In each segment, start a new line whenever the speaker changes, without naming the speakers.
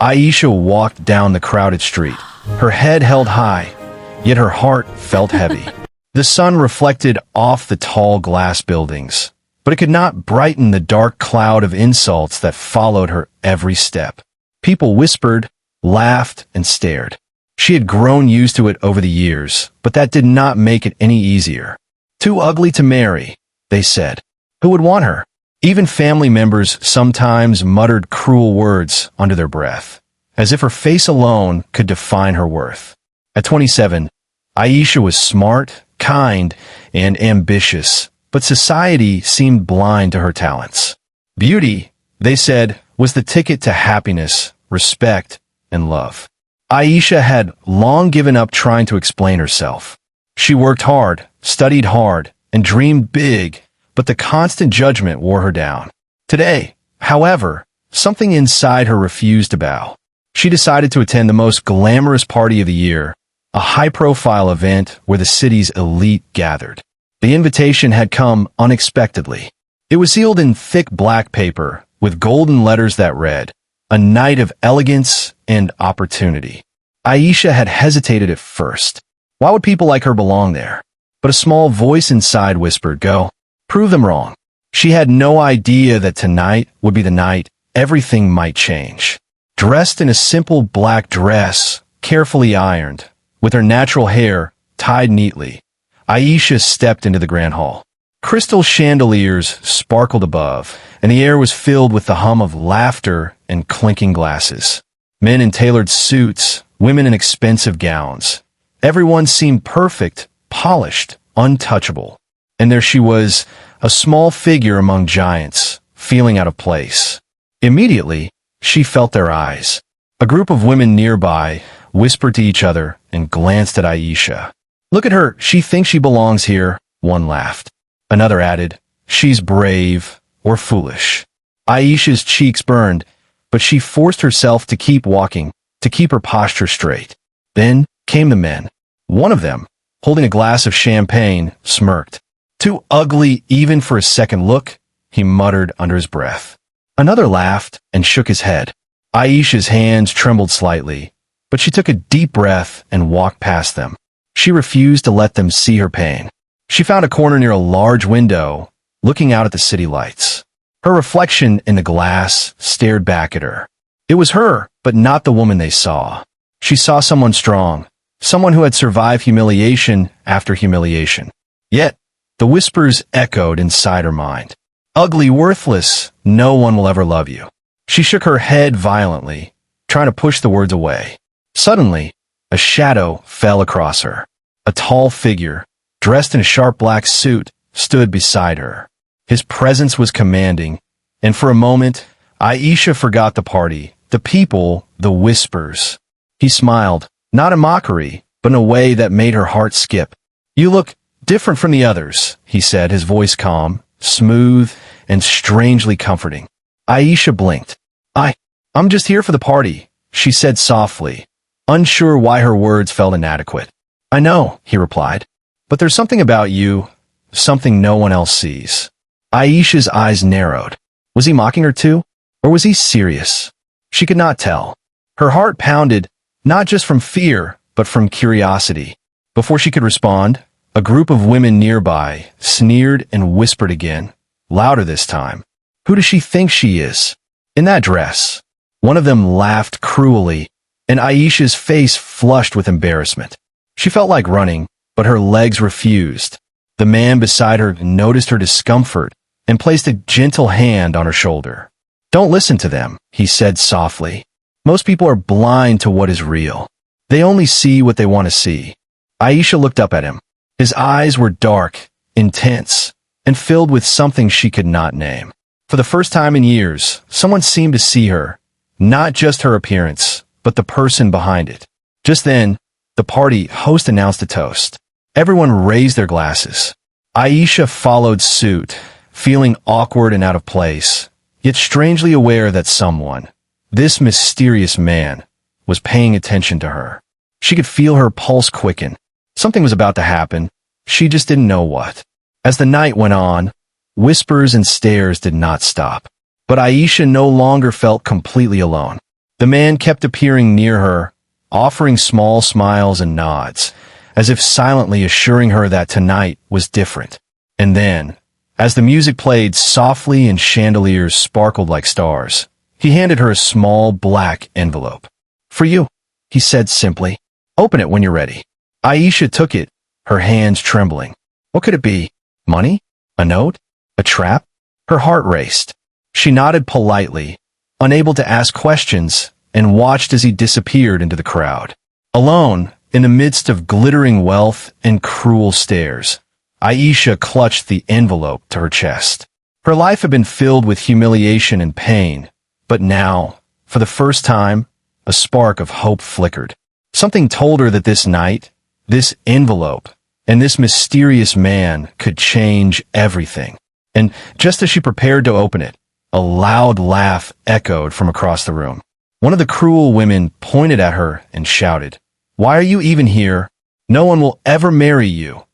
Aisha walked down the crowded street, her head held high, yet her heart felt heavy. The sun reflected off the tall glass buildings, but it could not brighten the dark cloud of insults that followed her every step. People whispered, laughed, and stared. She had grown used to it over the years, but that did not make it any easier. Too ugly to marry, they said. Who would want her? Even family members sometimes muttered cruel words under their breath, as if her face alone could define her worth. At 27, Aisha was smart, kind, and ambitious, but society seemed blind to her talents. Beauty, they said, was the ticket to happiness, respect, and love. Aisha had long given up trying to explain herself. She worked hard, studied hard, and dreamed big, but the constant judgment wore her down. Today, however, something inside her refused to bow. She decided to attend the most glamorous party of the year, a high-profile event where the city's elite gathered. The invitation had come unexpectedly. It was sealed in thick black paper, with golden letters that read, "A night of elegance and opportunity." Aisha had hesitated at first. Why would people like her belong there? But a small voice inside whispered, "Go. Prove them wrong." She had no idea that tonight would be the night everything might change. Dressed in a simple black dress, carefully ironed, with her natural hair tied neatly, Aisha stepped into the grand hall. Crystal chandeliers sparkled above, and the air was filled with the hum of laughter and clinking glasses. Men in tailored suits, women in expensive gowns. Everyone seemed perfect, polished, untouchable. And there she was, a small figure among giants, feeling out of place. Immediately, she felt their eyes. A group of women nearby whispered to each other and glanced at Aisha. "Look at her, she thinks she belongs here," one laughed. Another added, "She's brave or foolish." Aisha's cheeks burned, but she forced herself to keep walking, to keep her posture straight. Then came the men. One of them, holding a glass of champagne, smirked. "Too ugly even for a second look," he muttered under his breath. Another laughed and shook his head. Aisha's hands trembled slightly, but she took a deep breath and walked past them. She refused to let them see her pain. She found a corner near a large window, looking out at the city lights. Her reflection in the glass stared back at her. It was her, but not the woman they saw. She saw someone strong, someone who had survived humiliation after humiliation. Yet, the whispers echoed inside her mind. "Ugly, worthless, no one will ever love you." She shook her head violently, trying to push the words away. Suddenly, a shadow fell across her. A tall figure, dressed in a sharp black suit, stood beside her. His presence was commanding, and for a moment, Aisha forgot the party, the people, the whispers. He smiled, not in mockery, but in a way that made her heart skip. "You look different from the others," he said, his voice calm, smooth, and strangely comforting. Aisha blinked. I'm just here for the party," she said softly, unsure why her words felt inadequate. "I know," he replied, "but there's something about you, something no one else sees." Aisha's eyes narrowed. Was he mocking her too? Or was he serious? She could not tell. Her heart pounded, not just from fear, but from curiosity. Before she could respond, a group of women nearby sneered and whispered again, louder this time. "Who does she think she is? In that dress?" One of them laughed cruelly, and Aisha's face flushed with embarrassment. She felt like running, but her legs refused. The man beside her noticed her discomfort and placed a gentle hand on her shoulder. "Don't listen to them," he said softly. "Most people are blind to what is real. They only see what they want to see." Aisha looked up at him. His eyes were dark, intense, and filled with something she could not name. For the first time in years, someone seemed to see her, not just her appearance, but the person behind it. Just then, the party host announced a toast. Everyone raised their glasses. Aisha followed suit, feeling awkward and out of place, yet strangely aware that someone, this mysterious man, was paying attention to her. She could feel her pulse quicken. Something was about to happen. She just didn't know what. As the night went on, whispers and stares did not stop. But Aisha no longer felt completely alone. The man kept appearing near her, offering small smiles and nods, as if silently assuring her that tonight was different. And then, as the music played softly and chandeliers sparkled like stars, he handed her a small black envelope. "For you," he said simply. "Open it when you're ready." Aisha took it, her hands trembling. What could it be? Money? A note? A trap? Her heart raced. She nodded politely, unable to ask questions, and watched as he disappeared into the crowd. Alone, in the midst of glittering wealth and cruel stares, Aisha clutched the envelope to her chest. Her life had been filled with humiliation and pain, but now, for the first time, a spark of hope flickered. Something told her that this night, this envelope, and this mysterious man could change everything. And just as she prepared to open it, a loud laugh echoed from across the room. One of the cruel women pointed at her and shouted, "Why are you even here? No one will ever marry you."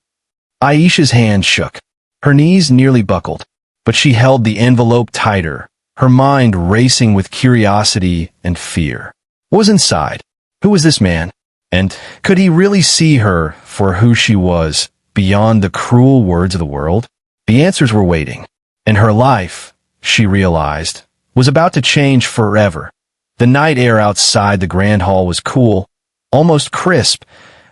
Aisha's hand shook. Her knees nearly buckled, but she held the envelope tighter, her mind racing with curiosity and fear. What was inside? Who was this man? And could he really see her for who she was, beyond the cruel words of the world? The answers were waiting, and her life, she realized, was about to change forever. The night air outside the grand hall was cool, almost crisp,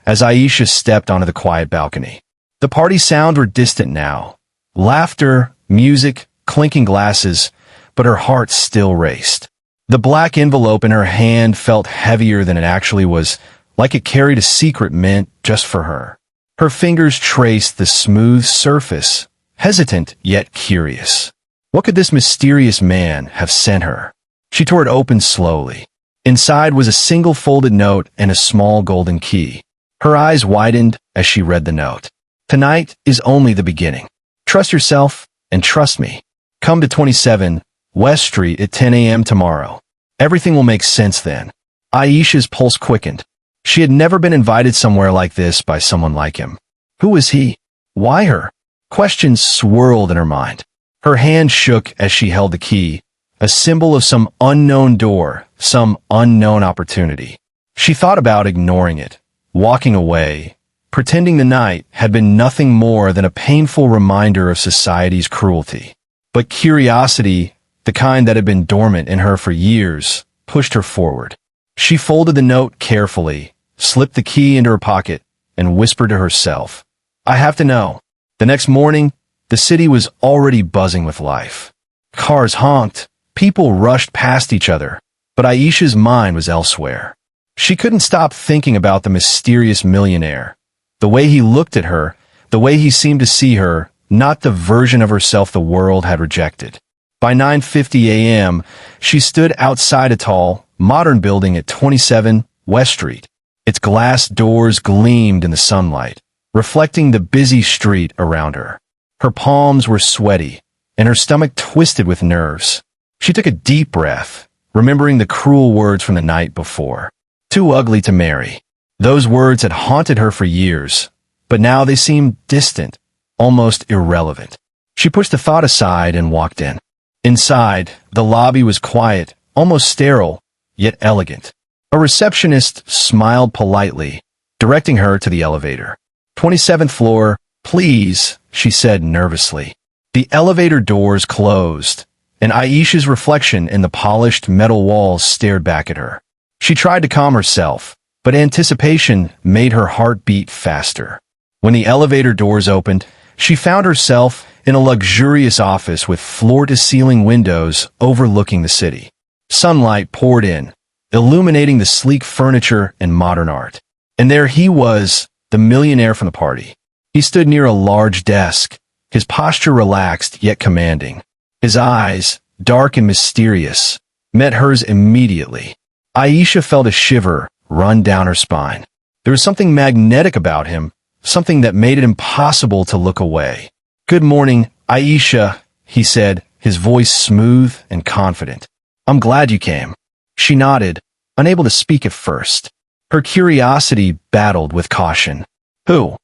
as Aisha stepped onto the quiet balcony. The party sounds were distant now. Laughter, music, clinking glasses, but her heart still raced. The black envelope in her hand felt heavier than it actually was, like it carried a secret meant just for her. Her fingers traced the smooth surface, hesitant yet curious. What could this mysterious man have sent her? She tore it open slowly. Inside was a single folded note and a small golden key. Her eyes widened as she read the note. "Tonight is only the beginning. Trust yourself and trust me. Come to 27 West Street at 10 a.m. tomorrow. Everything will make sense then." Aisha's pulse quickened. She had never been invited somewhere like this by someone like him. Who was he? Why her? Questions swirled in her mind. Her hand shook as she held the key, a symbol of some unknown door, some unknown opportunity. She thought about ignoring it, walking away, pretending the night had been nothing more than a painful reminder of society's cruelty. But curiosity, the kind that had been dormant in her for years, pushed her forward. She folded the note carefully, slipped the key into her pocket, and whispered to herself, "I have to know." The next morning, the city was already buzzing with life. Cars honked, people rushed past each other, but Aisha's mind was elsewhere. She couldn't stop thinking about the mysterious millionaire, the way he looked at her, the way he seemed to see her, not the version of herself the world had rejected. By 9:50 a.m., she stood outside a tall, modern building at 27 West Street. Its glass doors gleamed in the sunlight, reflecting the busy street around her. Her palms were sweaty, and her stomach twisted with nerves. She took a deep breath, remembering the cruel words from the night before. Too ugly to marry. Those words had haunted her for years, but now they seemed distant, almost irrelevant. She pushed the thought aside and walked in. Inside, the lobby was quiet, almost sterile, yet elegant. A receptionist smiled politely, directing her to the elevator. 27th floor, please, she said nervously. The elevator doors closed, and Aisha's reflection in the polished metal walls stared back at her. She tried to calm herself, but anticipation made her heart beat faster. When the elevator doors opened, she found herself in a luxurious office with floor-to-ceiling windows overlooking the city. Sunlight poured in, illuminating the sleek furniture and modern art. And there he was, the millionaire from the party. He stood near a large desk, his posture relaxed yet commanding. His eyes, dark and mysterious, met hers immediately. Aisha felt a shiver run down her spine. There was something magnetic about him, something that made it impossible to look away. "Good morning, Aisha," he said, his voice smooth and confident. "I'm glad you came." She nodded, unable to speak at first. Her curiosity battled with caution. Who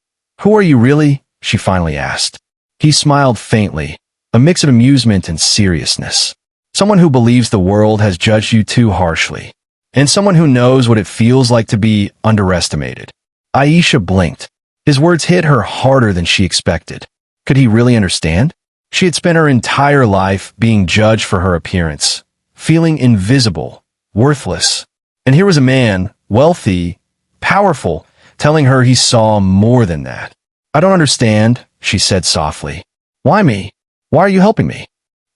are you really?" she finally asked. He smiled faintly, a mix of amusement and seriousness. "Someone who believes the world has judged you too harshly. and someone who knows what it feels like to be underestimated. Aisha blinked. His words hit her harder than she expected. Could he really understand? She had spent her entire life being judged for her appearance, feeling invisible, worthless. And here was a man, wealthy, powerful, telling her he saw more than that. I don't understand, she said softly. Why me? Why are you helping me?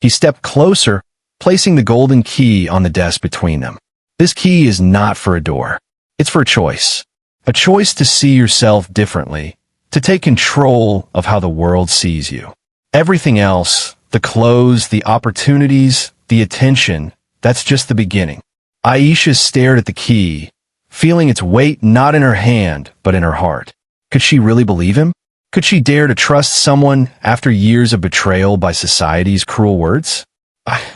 He stepped closer, placing the golden key on the desk between them. This key is not for a door. It's for a choice. A choice to see yourself differently, to take control of how the world sees you. Everything else, the clothes, the opportunities, the attention, that's just the beginning. Aisha stared at the key, feeling its weight not in her hand, but in her heart. Could she really believe him? Could she dare to trust someone after years of betrayal by society's cruel words?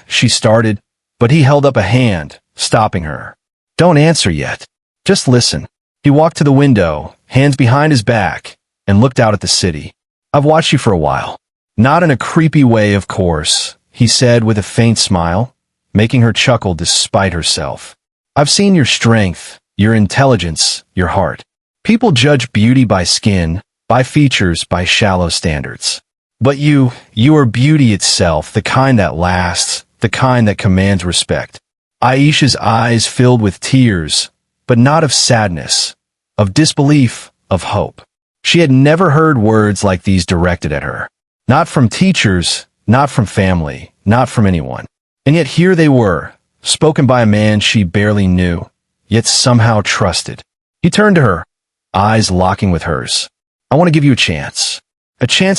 She started, but he held up a hand, stopping her. Don't answer yet. Just listen. He walked to the window, hands behind his back, and looked out at the city. I've watched you for a while. Not in a creepy way, of course, he said with a faint smile, making her chuckle despite herself. I've seen your strength, your intelligence, your heart. People judge beauty by skin, by features, by shallow standards. But you are beauty itself, the kind that lasts, the kind that commands respect. Aisha's eyes filled with tears, but not of sadness, of disbelief, of hope. She had never heard words like these directed at her. Not from teachers, not from family, not from anyone. And yet here they were, spoken by a man she barely knew, yet somehow trusted. He turned to her, eyes locking with hers. I want to give you a chance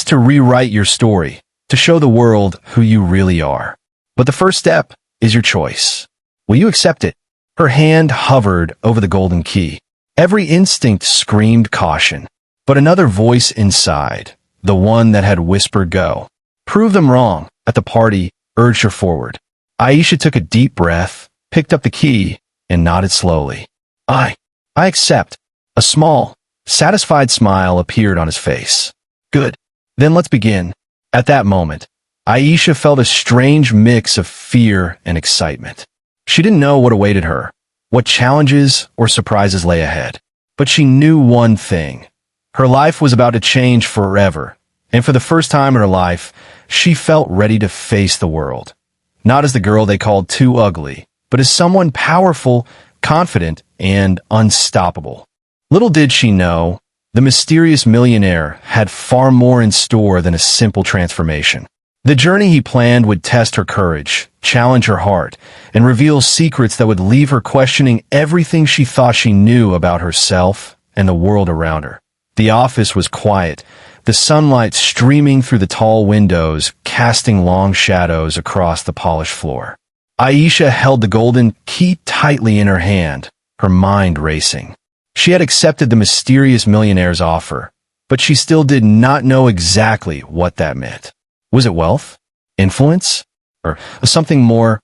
to rewrite your story, to show the world who you really are. But the first step is your choice. Will you accept it? Her hand hovered over the golden key. Every instinct screamed caution, but another voice inside, the one that had whispered go, prove them wrong, at the party, urged her forward. Aisha took a deep breath, picked up the key, and nodded slowly. I accept. A small, satisfied smile appeared on his face. Good. Then let's begin. At that moment, Aisha felt a strange mix of fear and excitement. She didn't know what awaited her, what challenges or surprises lay ahead. But she knew one thing. Her life was about to change forever, and for the first time in her life, she felt ready to face the world. Not as the girl they called too ugly, but as someone powerful, confident, and unstoppable. Little did she know, the mysterious millionaire had far more in store than a simple transformation. The journey he planned would test her courage, challenge her heart, and reveal secrets that would leave her questioning everything she thought she knew about herself and the world around her. The office was quiet, the sunlight streaming through the tall windows, casting long shadows across the polished floor. Aisha held the golden key tightly in her hand, her mind racing. She had accepted the mysterious millionaire's offer, but she still did not know exactly what that meant. Was it wealth? Influence? Or something more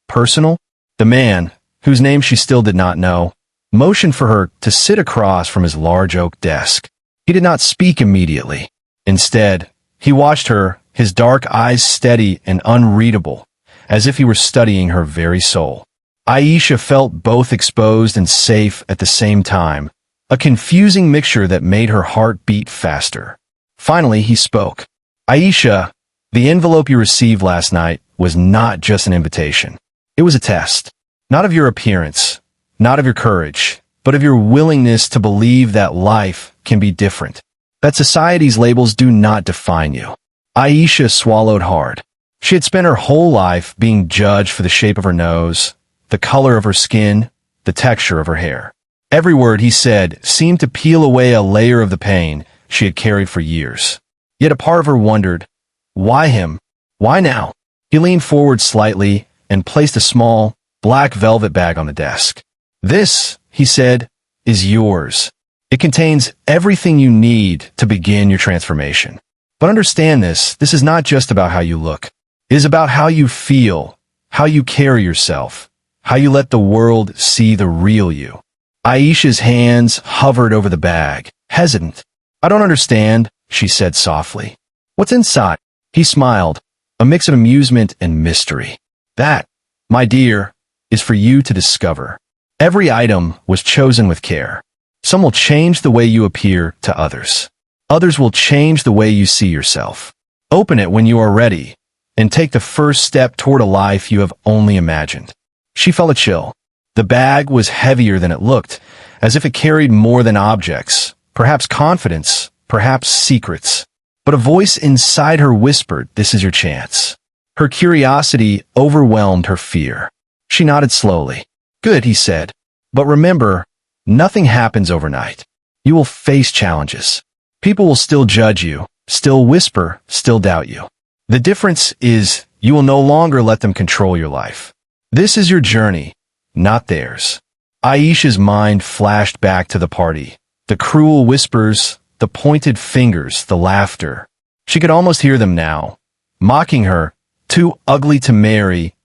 personal? The man, whose name she still did not know, motioned for her to sit across from his large oak desk. He did not speak immediately. Instead, he watched her, his dark eyes steady and unreadable, as if he were studying her very soul. Aisha felt both exposed and safe at the same time, a confusing mixture that made her heart beat faster. Finally, he spoke. Aisha, the envelope you received last night was not just an invitation. It was a test. Not of your appearance, not of your courage, but of your willingness to believe that life can be different, that society's labels do not define you. Aisha swallowed hard. She had spent her whole life being judged for the shape of her nose, the color of her skin, the texture of her hair. Every word he said seemed to peel away a layer of the pain she had carried for years. Yet a part of her wondered, why him? Why now? He leaned forward slightly and placed a small, black velvet bag on the desk. This, he said, is yours. It contains everything you need to begin your transformation. But understand this is not just about how you look. It is about how you feel, how you carry yourself, how you let the world see the real you. Aisha's hands hovered over the bag, hesitant. I don't understand, she said softly. What's inside? He smiled, a mix of amusement and mystery. That, my dear, is for you to discover. Every item was chosen with care. Some will change the way you appear to others. Others will change the way you see yourself. Open it when you are ready, and take the first step toward a life you have only imagined. She felt a chill. The bag was heavier than it looked, as if it carried more than objects, perhaps confidence, perhaps secrets. But a voice inside her whispered, "This is your chance." Her curiosity overwhelmed her fear. She nodded slowly. "Good," he said. "But remember, nothing happens overnight. You will face challenges. People will still judge you, still whisper, still doubt you. The difference is you will no longer let them control your life. This is your journey, not theirs." Aisha's mind flashed back to the party. The cruel whispers, the pointed fingers, the laughter. She could almost hear them now, mocking her, too ugly to marry,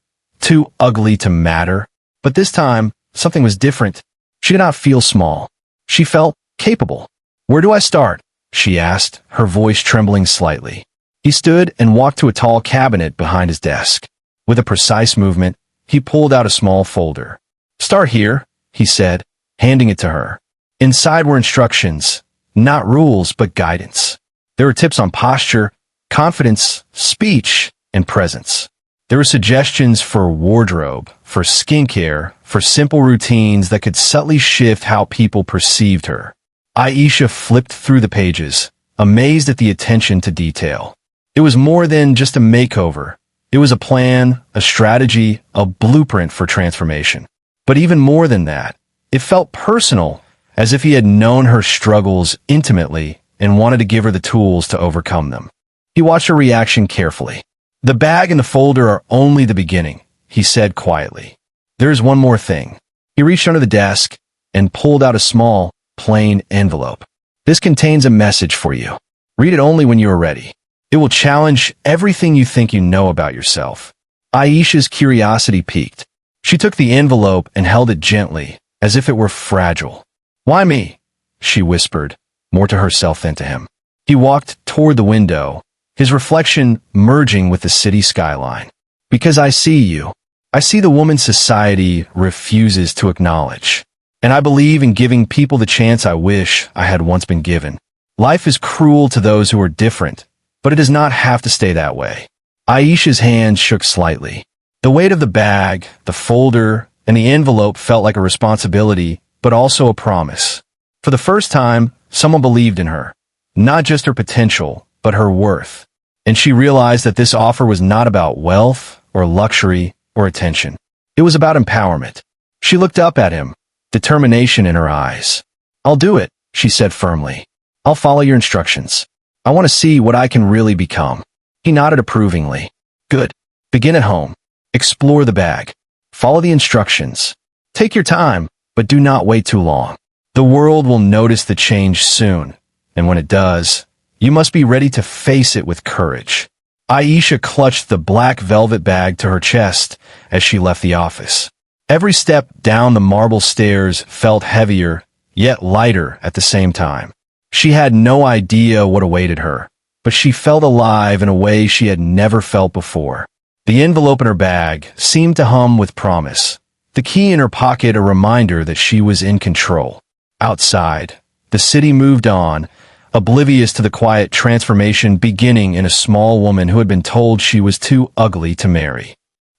too ugly to matter. But this time, something was different. She did not feel small. She felt capable. "Where do I start?" she asked, her voice trembling slightly. He stood and walked to a tall cabinet behind his desk. With a precise movement, he pulled out a small folder. "Start here," he said, handing it to her. Inside were instructions, not rules, but guidance. There were tips on posture, confidence, speech, and presence. There were suggestions for wardrobe, for skincare, for simple routines that could subtly shift how people perceived her. Aisha flipped through the pages, amazed at the attention to detail. It was more than just a makeover. It was a plan, a strategy, a blueprint for transformation. But even more than that, it felt personal, as if he had known her struggles intimately and wanted to give her the tools to overcome them. He watched her reaction carefully. "The bag and the folder are only the beginning," he said quietly. "There is one more thing." He reached under the desk and pulled out a small, plain envelope. "This contains a message for you. Read it only when you are ready. It will challenge everything you think you know about yourself." Aisha's curiosity piqued. She took the envelope and held it gently, as if it were fragile. "Why me?" she whispered, more to herself than to him. He walked toward the window, his reflection merging with the city skyline. "Because I see you. I see the woman society refuses to acknowledge. And I believe in giving people the chance I wish I had once been given. Life is cruel to those who are different, but it does not have to stay that way." Aisha's hand shook slightly. The weight of the bag, the folder, and the envelope felt like a responsibility, but also a promise. For the first time, someone believed in her. Not just her potential, but her worth. And she realized that this offer was not about wealth, or luxury, or attention. It was about empowerment. She looked up at him, determination in her eyes. "I'll do it," she said firmly. "I'll follow your instructions. I want to see what I can really become." He nodded approvingly. "Good. Begin at home. Explore the bag. Follow the instructions. Take your time, but do not wait too long. The world will notice the change soon, and when it does, you must be ready to face it with courage." Aisha clutched the black velvet bag to her chest as she left the office. Every step down the marble stairs felt heavier, yet lighter at the same time. She had no idea what awaited her, but she felt alive in a way she had never felt before. The envelope in her bag seemed to hum with promise, the key in her pocket a reminder that she was in control. Outside, the city moved on, oblivious to the quiet transformation beginning in a small woman who had been told she was too ugly to marry.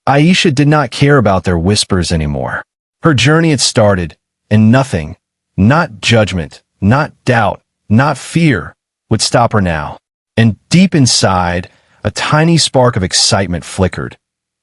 Aisha did not care about their whispers anymore. Her journey had started, and nothing, not judgment, not doubt, not fear, would stop her now. And deep inside, a tiny spark of excitement flickered.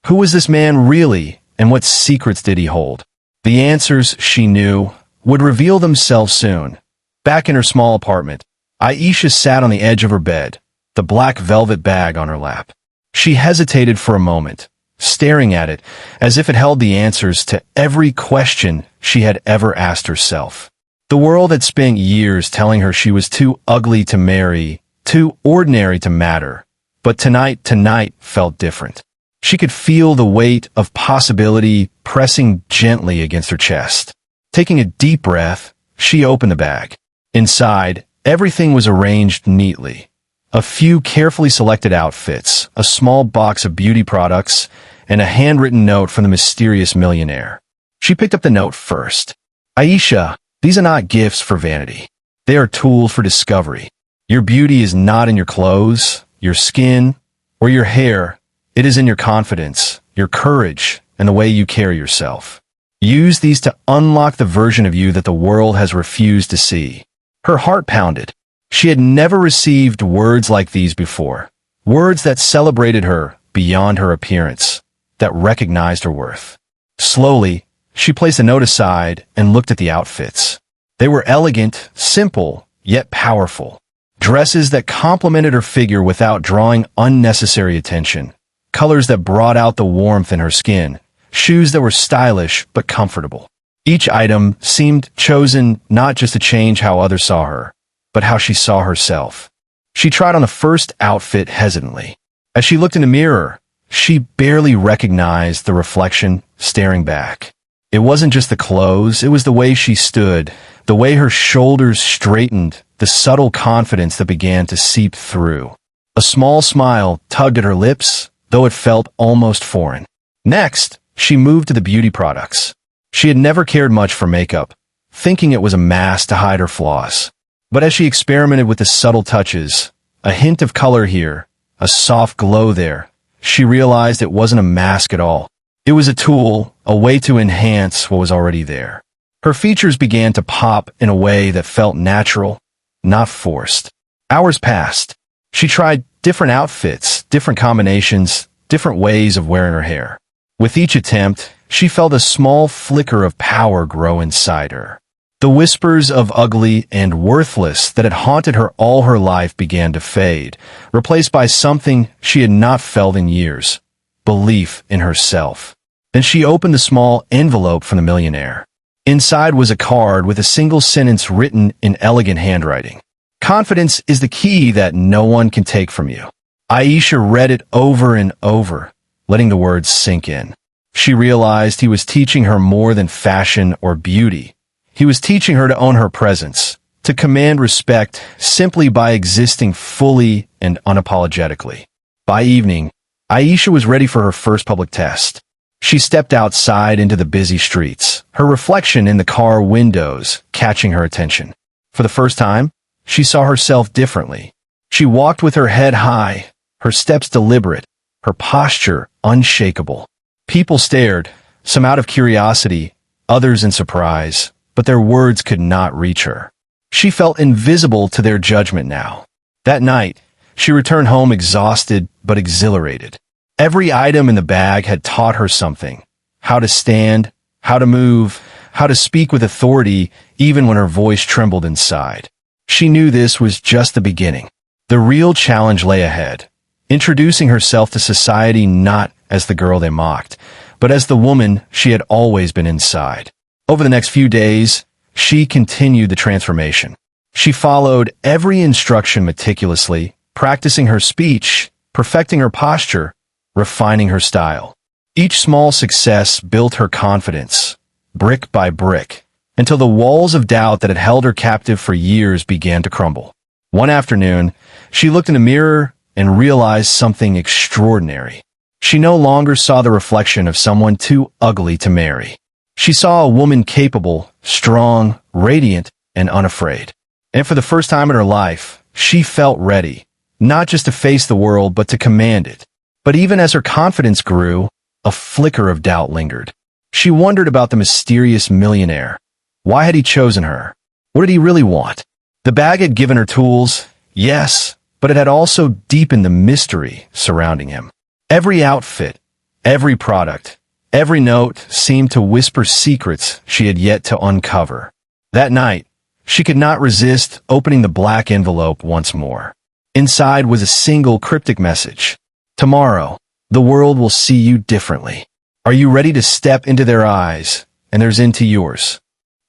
Who was this man really, and what secrets did he hold? The answers, she knew, would reveal themselves soon. Back in her small apartment, Aisha sat on the edge of her bed, the black velvet bag on her lap. She hesitated for a moment, staring at it as if it held the answers to every question she had ever asked herself. The world had spent years telling her she was too ugly to marry, too ordinary to matter. But tonight felt different. She could feel the weight of possibility pressing gently against her chest. Taking a deep breath, she opened the bag. Inside, everything was arranged neatly. A few carefully selected outfits, a small box of beauty products, and a handwritten note from the mysterious millionaire. She picked up the note first. Aisha, these are not gifts for vanity. They are tools for discovery. Your beauty is not in your clothes, your skin, or your hair. It is in your confidence, your courage, and the way you carry yourself. Use these to unlock the version of you that the world has refused to see. Her heart pounded. She had never received words like these before. Words that celebrated her beyond her appearance, that recognized her worth. Slowly, she placed the note aside and looked at the outfits. They were elegant, simple, yet powerful. Dresses that complemented her figure without drawing unnecessary attention. Colors that brought out the warmth in her skin. Shoes that were stylish but comfortable. Each item seemed chosen not just to change how others saw her, but how she saw herself. She tried on the first outfit hesitantly. As she looked in the mirror, she barely recognized the reflection staring back. It wasn't just the clothes, it was the way she stood, the way her shoulders straightened, the subtle confidence that began to seep through. A small smile tugged at her lips, though it felt almost foreign. Next, she moved to the beauty products. She had never cared much for makeup, thinking it was a mask to hide her flaws. But as she experimented with the subtle touches, a hint of color here, a soft glow there, she realized it wasn't a mask at all. It was a tool, a way to enhance what was already there. Her features began to pop in a way that felt natural, not forced. Hours passed. She tried different outfits, different combinations, different ways of wearing her hair. With each attempt, she felt a small flicker of power grow inside her. The whispers of ugly and worthless that had haunted her all her life began to fade, replaced by something she had not felt in years: belief in herself. Then she opened the small envelope from the Millionaire. Inside was a card with a single sentence written in elegant handwriting. Confidence is the key that no one can take from you. Aisha read it over and over, letting the words sink in. She realized he was teaching her more than fashion or beauty. He was teaching her to own her presence, to command respect simply by existing fully and unapologetically. By evening, Aisha was ready for her first public test. She stepped outside into the busy streets, her reflection in the car windows catching her attention. For the first time, she saw herself differently. She walked with her head high, her steps deliberate, her posture unshakable. People stared, some out of curiosity, others in surprise, but their words could not reach her. She felt invisible to their judgment now. That night, she returned home exhausted but exhilarated. Every item in the bag had taught her something: how to stand, how to move, how to speak with authority even when her voice trembled inside. She knew this was just the beginning. The real challenge lay ahead, introducing herself to society not as the girl they mocked, but as the woman she had always been inside. Over the next few days, she continued the transformation. She followed every instruction meticulously, practicing her speech, perfecting her posture, refining her style. Each small success built her confidence, brick by brick, until the walls of doubt that had held her captive for years began to crumble. One afternoon, she looked in a mirror and realized something extraordinary. She no longer saw the reflection of someone too ugly to marry. She saw a woman capable, strong, radiant, and unafraid. And for the first time in her life, she felt ready, not just to face the world, but to command it. But even as her confidence grew, a flicker of doubt lingered. She wondered about the mysterious millionaire. Why had he chosen her? What did he really want? The bag had given her tools, yes, but it had also deepened the mystery surrounding him. Every outfit, every product, every note seemed to whisper secrets she had yet to uncover. That night, she could not resist opening the black envelope once more. Inside was a single cryptic message: tomorrow, the world will see you differently. Are you ready to step into their eyes and theirs into yours?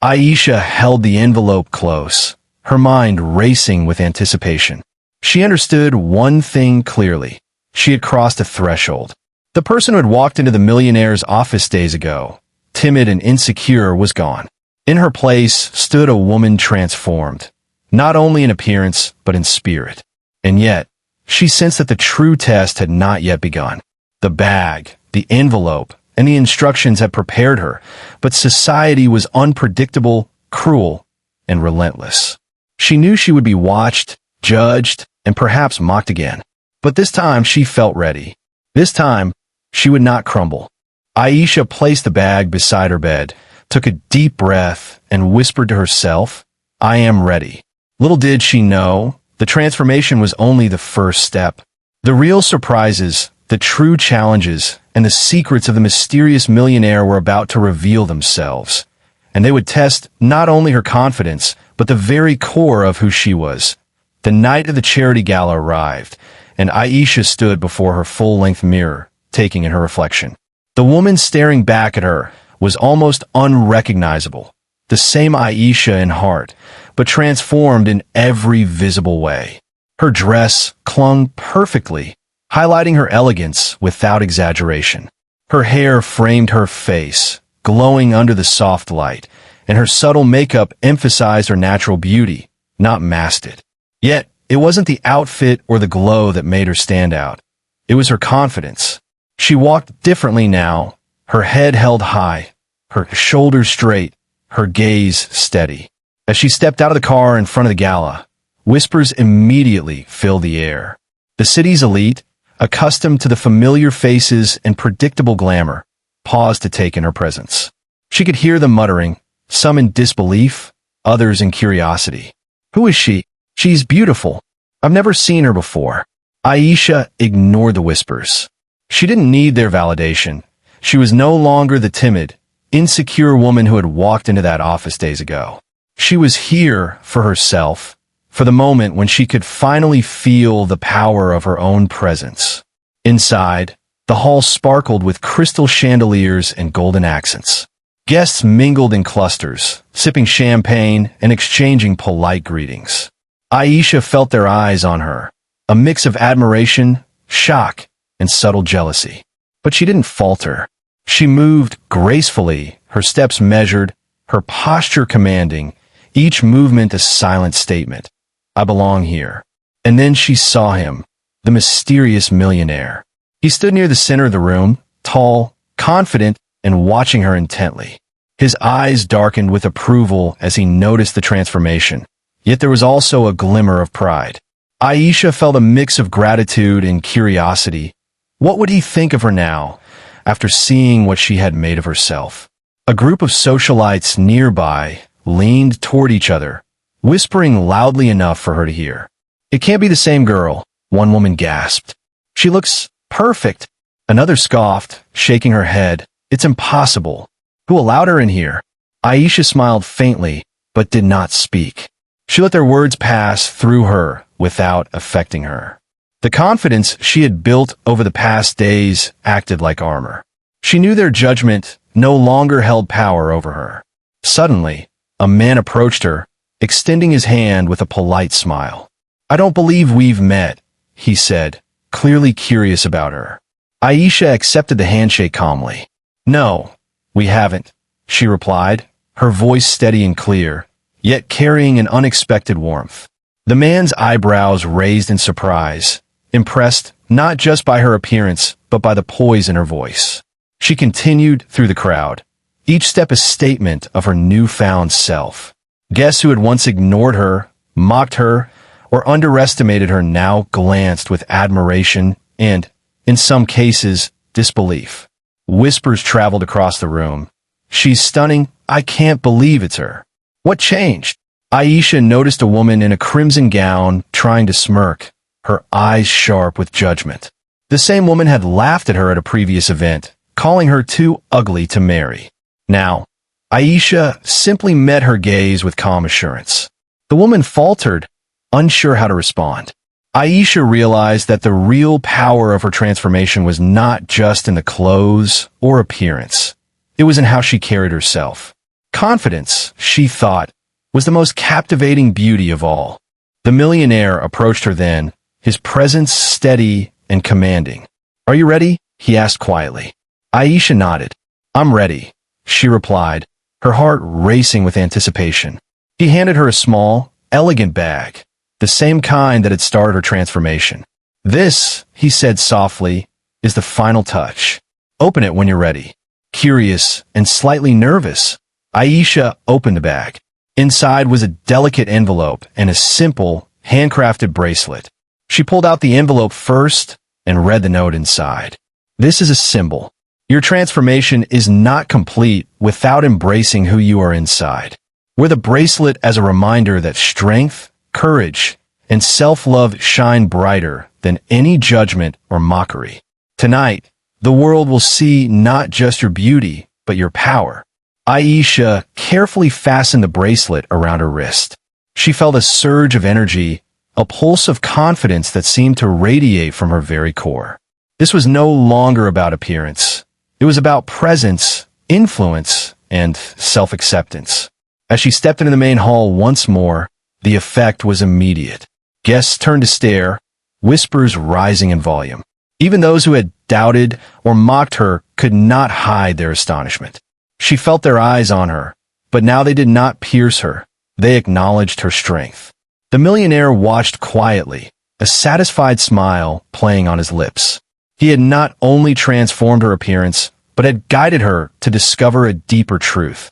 Aisha held the envelope close, her mind racing with anticipation. She understood one thing clearly: she had crossed a threshold. The person who had walked into the Millionaire's office days ago, timid and insecure, was gone. In her place stood a woman transformed, not only in appearance but in spirit. And yet, she sensed that the true test had not yet begun. The bag, the envelope, and the instructions had prepared her, but society was unpredictable, cruel, and relentless. She knew she would be watched, judged, and perhaps mocked again. But this time she felt ready. This time, she would not crumble. Aisha placed the bag beside her bed, took a deep breath, and whispered to herself, "I am ready." Little did she know, the transformation was only the first step. The real surprises, the true challenges, and the secrets of the mysterious millionaire were about to reveal themselves. And they would test not only her confidence, but the very core of who she was. The night of the charity gala arrived, and Aisha stood before her full-length mirror, taking in her reflection. The woman staring back at her was almost unrecognizable, the same Aisha in heart, but transformed in every visible way. Her dress clung perfectly, highlighting her elegance without exaggeration. Her hair framed her face, glowing under the soft light, and her subtle makeup emphasized her natural beauty, not masked it. Yet, it wasn't the outfit or the glow that made her stand out. It was her confidence. She walked differently now, her head held high, her shoulders straight, her gaze steady. As she stepped out of the car in front of the gala, whispers immediately filled the air. The city's elite, accustomed to the familiar faces and predictable glamour, paused to take in her presence. She could hear them muttering, some in disbelief, others in curiosity. "Who is she? She's beautiful. I've never seen her before." Aisha ignored the whispers. She didn't need their validation. She was no longer the timid, insecure woman who had walked into that office days ago. She was here for herself, for the moment when she could finally feel the power of her own presence. Inside, the hall sparkled with crystal chandeliers and golden accents. Guests mingled in clusters, sipping champagne and exchanging polite greetings. Aisha felt their eyes on her, a mix of admiration, shock, and subtle jealousy. But she didn't falter. She moved gracefully, her steps measured, her posture commanding, each movement a silent statement. "I belong here." And then she saw him, the mysterious millionaire. He stood near the center of the room, tall, confident, and watching her intently. His eyes darkened with approval as he noticed the transformation, yet there was also a glimmer of pride. Aisha felt a mix of gratitude and curiosity. What would he think of her now, after seeing what she had made of herself? A group of socialites nearby leaned toward each other, whispering loudly enough for her to hear. "It can't be the same girl," one woman gasped. "She looks perfect." Another scoffed, shaking her head. "It's impossible. Who allowed her in here?" Aisha smiled faintly, but did not speak. She let their words pass through her without affecting her. The confidence she had built over the past days acted like armor. She knew their judgment no longer held power over her. Suddenly, a man approached her, extending his hand with a polite smile. "I don't believe we've met," he said, clearly curious about her. Aisha accepted the handshake calmly. "No, we haven't," she replied, her voice steady and clear, yet carrying an unexpected warmth. The man's eyebrows raised in surprise, impressed not just by her appearance, but by the poise in her voice. She continued through the crowd, each step a statement of her newfound self. Guests who had once ignored her, mocked her, or underestimated her now glanced with admiration and, in some cases, disbelief. Whispers traveled across the room. "She's stunning. I can't believe it's her." "What changed?" Aisha noticed a woman in a crimson gown trying to smirk, her eyes sharp with judgment. The same woman had laughed at her at a previous event, calling her too ugly to marry. Now, Aisha simply met her gaze with calm assurance. The woman faltered, unsure how to respond. Aisha realized that the real power of her transformation was not just in the clothes or appearance. It was in how she carried herself. Confidence, she thought, was the most captivating beauty of all. The millionaire approached her then, his presence steady and commanding. "Are you ready?" he asked quietly. Aisha nodded. "I'm ready," she replied, her heart racing with anticipation. He handed her a small, elegant bag, the same kind that had started her transformation. "This," he said softly, "is the final touch. Open it when you're ready." curious, and slightly nervous. Aisha opened the bag. Inside was a delicate envelope and a simple, handcrafted bracelet. She pulled out the envelope first and read the note inside. This is a symbol. Your transformation is not complete without embracing who you are inside. Wear the bracelet as a reminder that strength, courage, and self-love shine brighter than any judgment or mockery. Tonight, the world will see not just your beauty, but your power. Aisha carefully fastened the bracelet around her wrist. She felt a surge of energy, a pulse of confidence that seemed to radiate from her very core. This was no longer about appearance. It was about presence, influence, and self-acceptance. As she stepped into the main hall once more, the effect was immediate. Guests turned to stare, whispers rising in volume. Even those who had doubted or mocked her could not hide their astonishment. She felt their eyes on her, but now they did not pierce her. They acknowledged her strength. The millionaire watched quietly, a satisfied smile playing on his lips. He had not only transformed her appearance, but had guided her to discover a deeper truth.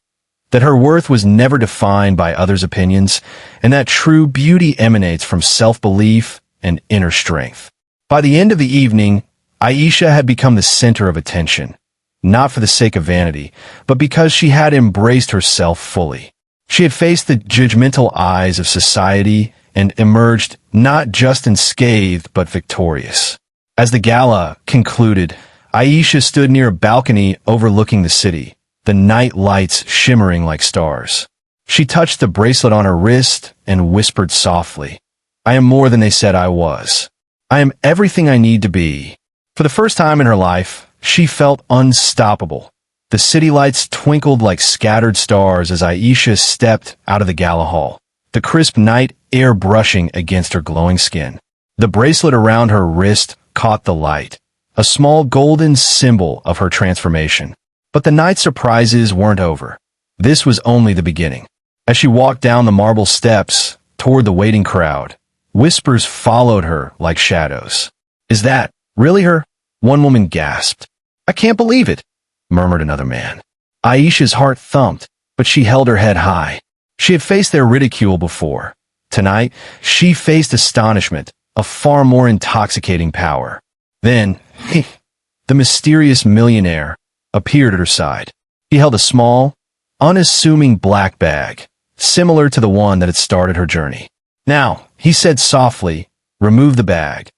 That her worth was never defined by others' opinions, and that true beauty emanates from self-belief and inner strength. By the end of the evening, Aisha had become the center of attention, not for the sake of vanity, but because she had embraced herself fully. She had faced the judgmental eyes of society and emerged not just unscathed but victorious. As the gala concluded, Aisha stood near a balcony overlooking the city, the night lights shimmering like stars. She touched the bracelet on her wrist and whispered softly, "I am more than they said I was. I am everything I need to be." For the first time in her life, she felt unstoppable. The city lights twinkled like scattered stars as Aisha stepped out of the gala hall, the crisp night air brushing against her glowing skin. The bracelet around her wrist caught the light, a small golden symbol of her transformation. But the night's surprises weren't over. This was only the beginning. As she walked down the marble steps toward the waiting crowd, whispers followed her like shadows. "Is that really her?" One woman gasped. "I can't believe it," murmured another man. Aisha's heart thumped, but she held her head high. She had faced their ridicule before. Tonight, she faced astonishment, a far more intoxicating power. Then, the mysterious millionaire appeared at her side. He held a small, unassuming black bag, similar to the one that had started her journey. "Now," he said softly, "remove the bag."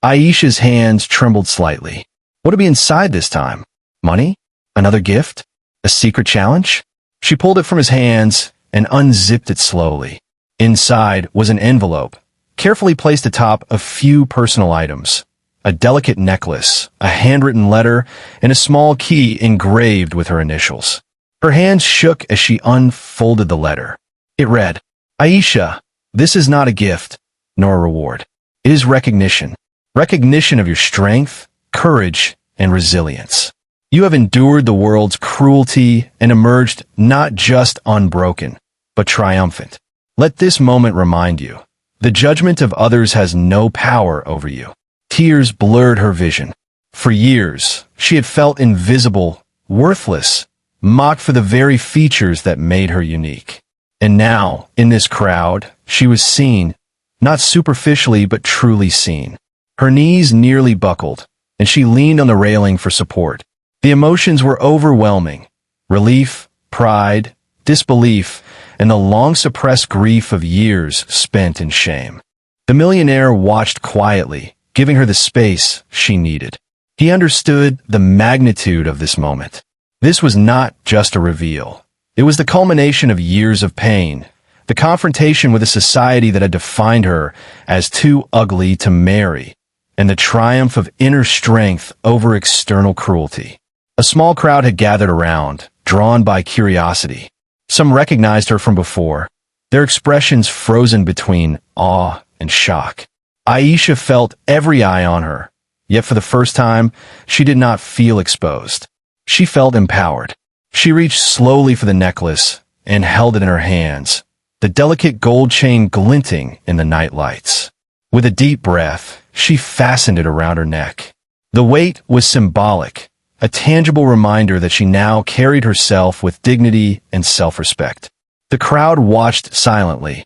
Aisha's hands trembled slightly. What would be inside this time? Money? Another gift? A secret challenge? She pulled it from his hands and unzipped it slowly. Inside was an envelope, carefully placed atop a few personal items. A delicate necklace, a handwritten letter, and a small key engraved with her initials. Her hands shook as she unfolded the letter. It read, "Aisha, this is not a gift, nor a reward. It is recognition. Recognition of your strength, courage, and resilience. You have endured the world's cruelty and emerged not just unbroken, but triumphant. Let this moment remind you, the judgment of others has no power over you." Tears blurred her vision. For years, she had felt invisible, worthless, mocked for the very features that made her unique. And now, in this crowd, she was seen, not superficially but truly seen. Her knees nearly buckled, and she leaned on the railing for support. The emotions were overwhelming. Relief, pride, disbelief, and the long-suppressed grief of years spent in shame. The millionaire watched quietly, giving her the space she needed. He understood the magnitude of this moment. This was not just a reveal. It was the culmination of years of pain, the confrontation with a society that had defined her as too ugly to marry, and the triumph of inner strength over external cruelty. A small crowd had gathered around, drawn by curiosity. Some recognized her from before, their expressions frozen between awe and shock. Aisha felt every eye on her, yet for the first time, she did not feel exposed. She felt empowered. She reached slowly for the necklace and held it in her hands, the delicate gold chain glinting in the night lights. With a deep breath, she fastened it around her neck. The weight was symbolic, a tangible reminder that she now carried herself with dignity and self-respect. The crowd watched silently,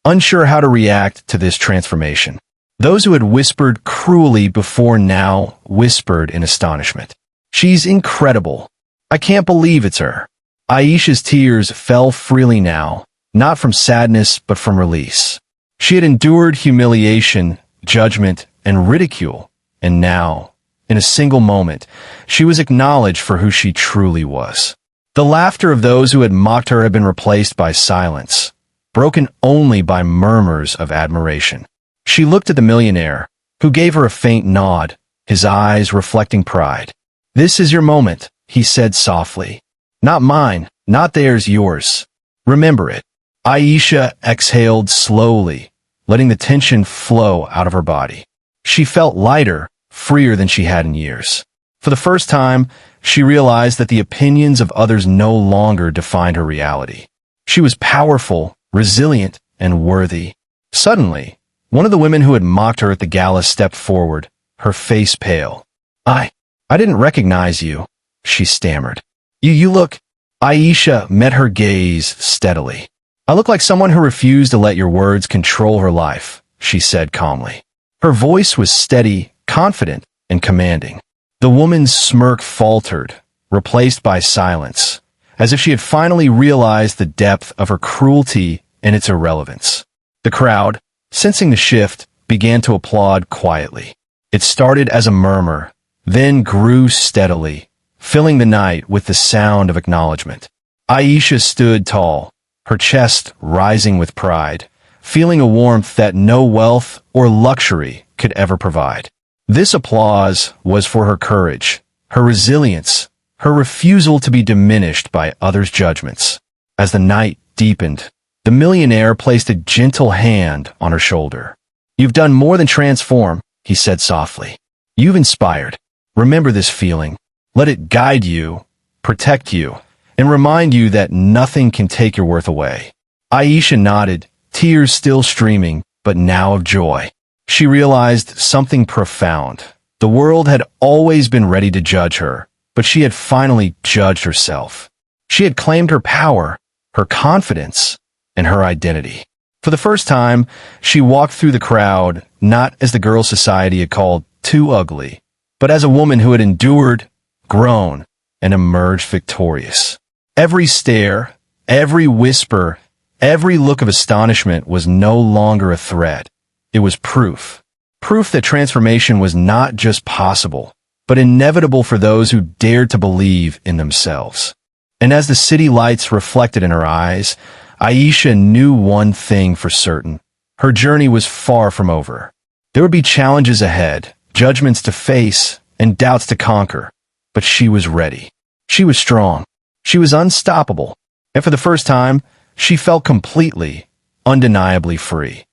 unsure how to react to this transformation. Those who had whispered cruelly before now whispered in astonishment. "She's incredible. I can't believe it's her." Aisha's tears fell freely now, not from sadness but from release. She had endured humiliation, judgment, and ridicule, and now, in a single moment, she was acknowledged for who she truly was. The laughter of those who had mocked her had been replaced by silence, broken only by murmurs of admiration. She looked at the millionaire, who gave her a faint nod, his eyes reflecting pride. "This is your moment," he said softly. "Not mine, not theirs, yours. Remember it." Aisha exhaled slowly, letting the tension flow out of her body. She felt lighter, freer than she had in years. For the first time, she realized that the opinions of others no longer defined her reality. She was powerful, resilient, and worthy. Suddenly, one of the women who had mocked her at the gala stepped forward, her face pale. I didn't recognize you," she stammered. You look—" Aisha met her gaze steadily. "I look like someone who refused to let your words control her life," she said calmly. Her voice was steady, confident, and commanding. The woman's smirk faltered, replaced by silence, as if she had finally realized the depth of her cruelty and its irrelevance. The crowd, sensing the shift, began to applaud quietly. It started as a murmur, then grew steadily, filling the night with the sound of acknowledgement. Aisha stood tall, her chest rising with pride, feeling a warmth that no wealth or luxury could ever provide. This applause was for her courage, her resilience, her refusal to be diminished by others' judgments. As the night deepened, the millionaire placed a gentle hand on her shoulder. "You've done more than transform," he said softly. "You've inspired. Remember this feeling. Let it guide you, protect you, and remind you that nothing can take your worth away." Aisha nodded, tears still streaming, but now of joy. She realized something profound. The world had always been ready to judge her, but she had finally judged herself. She had claimed her power, her confidence, and her identity. For the first time, she walked through the crowd, not as the girl society had called too ugly, but as a woman who had endured, grown, and emerged victorious. Every stare, every whisper, every look of astonishment was no longer a threat. It was proof. Proof that transformation was not just possible, but inevitable for those who dared to believe in themselves. And as the city lights reflected in her eyes, Aisha knew one thing for certain. Her journey was far from over. There would be challenges ahead, judgments to face, and doubts to conquer. But she was ready. She was strong. She was unstoppable. And for the first time, she felt completely, undeniably free.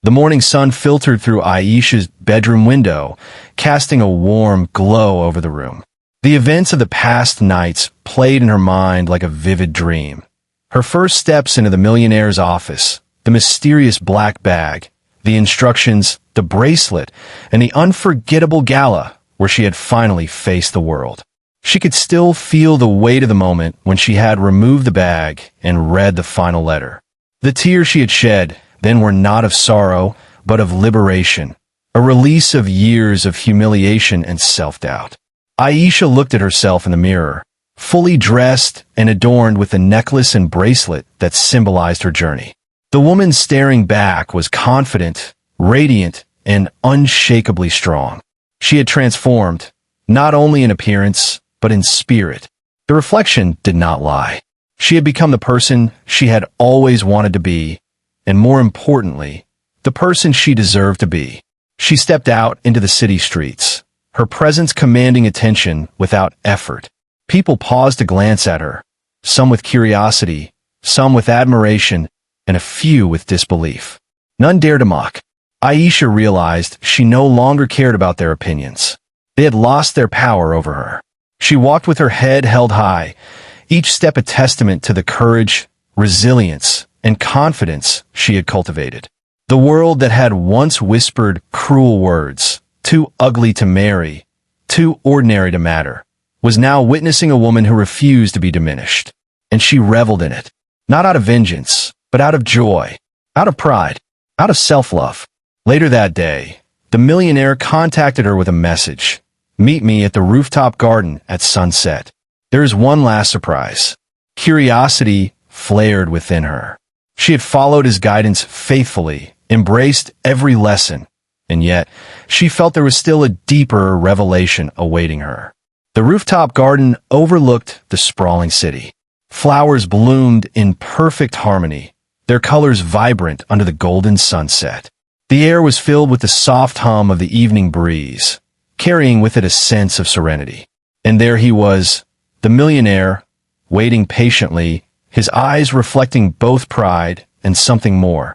The morning sun filtered through Aisha's bedroom window, casting a warm glow over the room. The events of the past nights played in her mind like a vivid dream. Her first steps into the millionaire's office, the mysterious black bag, the instructions, the bracelet, and the unforgettable gala where she had finally faced the world. She could still feel the weight of the moment when she had removed the bag and read the final letter. The tears she had shed then were not of sorrow, but of liberation, a release of years of humiliation and self-doubt. Aisha looked at herself in the mirror, fully dressed and adorned with the necklace and bracelet that symbolized her journey. The woman staring back was confident, radiant, and unshakably strong. She had transformed, not only in appearance, but in spirit. The reflection did not lie. She had become the person she had always wanted to be, and more importantly, the person she deserved to be. She stepped out into the city streets, her presence commanding attention without effort. People paused to glance at her, some with curiosity, some with admiration, and a few with disbelief. None dared to mock. Aisha realized she no longer cared about their opinions. They had lost their power over her. She walked with her head held high, each step a testament to the courage, resilience, and confidence she had cultivated. The world that had once whispered cruel words, too ugly to marry, too ordinary to matter, was now witnessing a woman who refused to be diminished. And she reveled in it. Not out of vengeance, but out of joy, out of pride, out of self-love. Later that day, the millionaire contacted her with a message. Meet me at the rooftop garden at sunset. There is one last surprise. Curiosity flared within her. She had followed his guidance faithfully, embraced every lesson, and yet she felt there was still a deeper revelation awaiting her. The rooftop garden overlooked the sprawling city. Flowers bloomed in perfect harmony, their colors vibrant under the golden sunset. The air was filled with the soft hum of the evening breeze, carrying with it a sense of serenity. And there he was, the millionaire, waiting patiently, his eyes reflecting both pride and something more,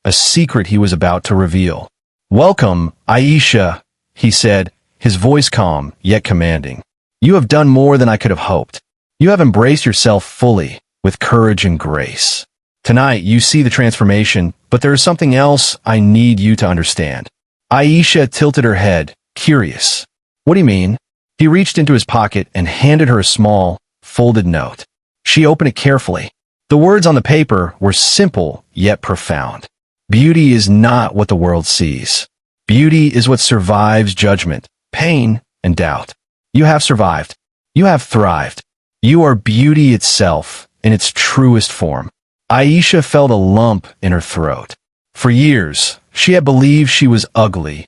a secret he was about to reveal. "Welcome, Aisha," he said, his voice calm yet commanding. "You have done more than I could have hoped. You have embraced yourself fully, with courage and grace. Tonight you see the transformation, but there is something else I need you to understand." Aisha tilted her head, curious. "What do you mean?" He reached into his pocket and handed her a small, folded note. She opened it carefully. The words on the paper were simple yet profound. Beauty is not what the world sees. Beauty is what survives judgment, pain, and doubt. You have survived. You have thrived. You are beauty itself in its truest form. Aisha felt a lump in her throat. For years, she had believed she was ugly,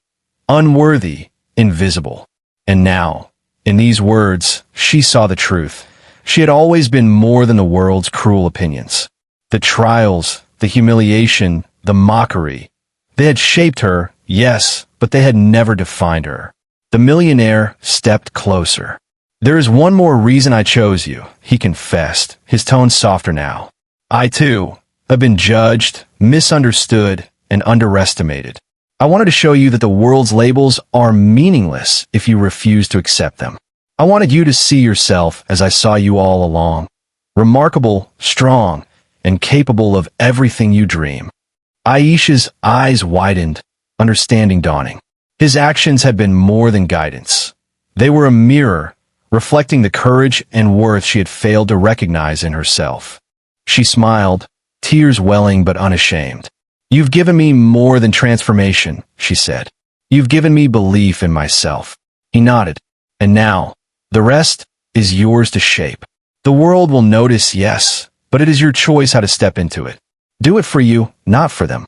unworthy, invisible. And now, in these words, she saw the truth. She had always been more than the world's cruel opinions. The trials, the humiliation, the mockery. They had shaped her, yes, but they had never defined her. The millionaire stepped closer. "There is one more reason I chose you," he confessed, his tone softer now. "I, too, have been judged, misunderstood, and underestimated. I wanted to show you that the world's labels are meaningless if you refuse to accept them. I wanted you to see yourself as I saw you all along, remarkable, strong, and capable of everything you dream." Aisha's eyes widened, understanding dawning. His actions had been more than guidance. They were a mirror, reflecting the courage and worth she had failed to recognize in herself. She smiled, tears welling but unashamed. "You've given me more than transformation," she said. "You've given me belief in myself." He nodded. "And now, the rest is yours to shape. The world will notice, yes, but it is your choice how to step into it. Do it for you, not for them."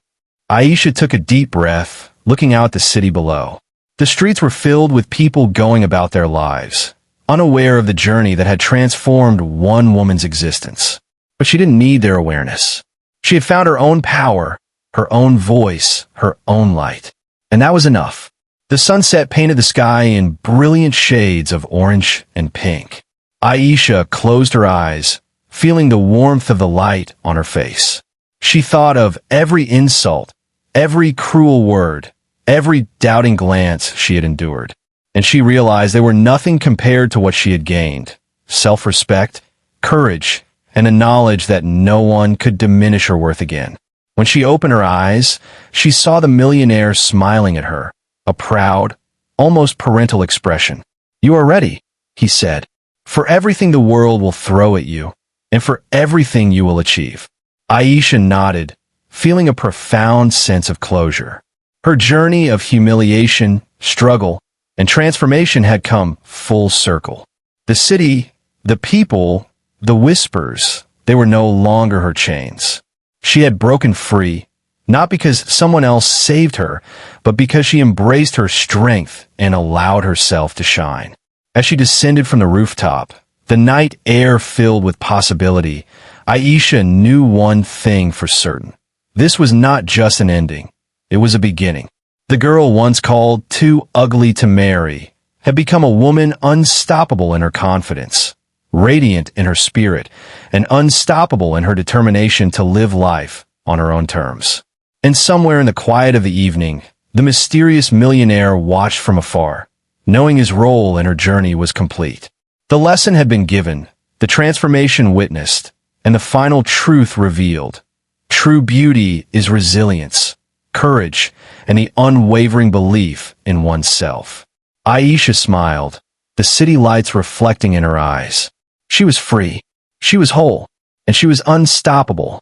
Aisha took a deep breath, looking out at the city below. The streets were filled with people going about their lives, unaware of the journey that had transformed one woman's existence. But she didn't need their awareness. She had found her own power, her own voice, her own light. And that was enough. The sunset painted the sky in brilliant shades of orange and pink. Aisha closed her eyes, feeling the warmth of the light on her face. She thought of every insult, every cruel word, every doubting glance she had endured. And she realized they were nothing compared to what she had gained. Self-respect, courage, and a knowledge that no one could diminish her worth again. When she opened her eyes, she saw the millionaire smiling at her, a proud, almost parental expression. "You are ready," he said, "for everything the world will throw at you, and for everything you will achieve." Aisha nodded, feeling a profound sense of closure. Her journey of humiliation, struggle, and transformation had come full circle. The city, the people, the whispers, they were no longer her chains. She had broken free, not because someone else saved her, but because she embraced her strength and allowed herself to shine. As she descended from the rooftop, the night air filled with possibility, Aisha knew one thing for certain. This was not just an ending. It was a beginning. The girl once called too ugly to marry had become a woman unstoppable in her confidence, radiant in her spirit, and unstoppable in her determination to live life on her own terms. And somewhere in the quiet of the evening, the mysterious millionaire watched from afar, knowing his role in her journey was complete. The lesson had been given, the transformation witnessed, and the final truth revealed. True beauty is resilience, courage, and the unwavering belief in oneself. Aisha smiled, the city lights reflecting in her eyes. She was free. She was whole. And she was unstoppable.